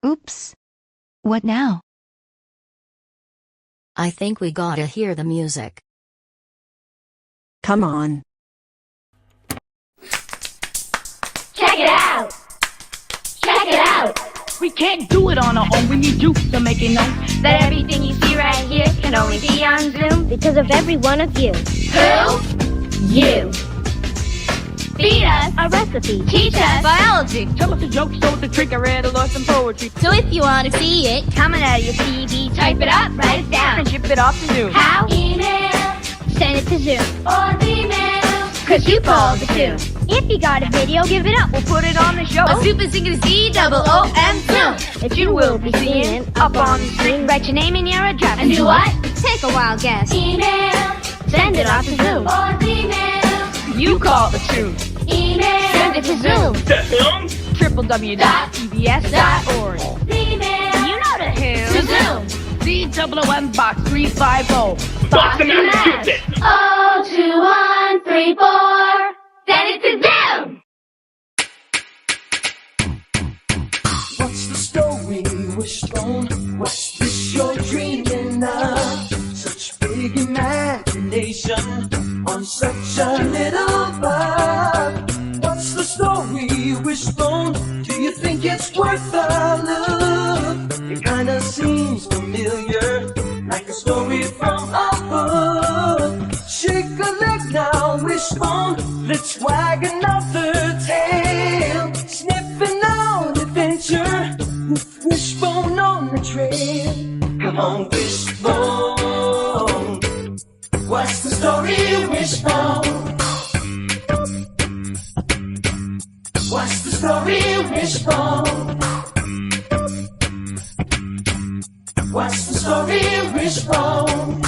Oops. What now? I think we gotta hear the music. Come on. Check it out! Check it out! We can't do it on our own, we need you to make it known That everything you see right here can only be on Zoom because of every one of you. Who? You. Feed us a recipe. Teach us biology. Tell us a joke, show the trick, I read or some poetry. So if you wanna see it, coming out of your TV, type it up, write it down, And ship it off to Zoom. How? Email. Send it to Zoom. Or email. Cause you called the tune. If you got a video, give it up. We'll put it on the show. a super singer Z-O-O-M Zoom. That you will be seeing up on the screen. Write your name and your address. And do what? Take a wild guess. Email. Send it off to Zoom. Or email. You call the tune. Email. Send it to Zoom. www.pbs.org. Email. You know the who. To Zoom. Z-O-O-M box 350. Boston, Massachusetts. 02134. Send it to Zoom. What's the story, Wishbone? What's this you're dreaming of? Such big imagination on such a little bug. What's the story, Wishbone? Do you think it's worth a look? It kinda seems familiar, like a story from a book. Shake a leg now, Wishbone. Let's wag another tail. Sniffing out adventure with Wishbone on the trail. Come on, Wishbone. What's the story, Wishbone? What's the story, Wishbone? What's the story, Wishbone?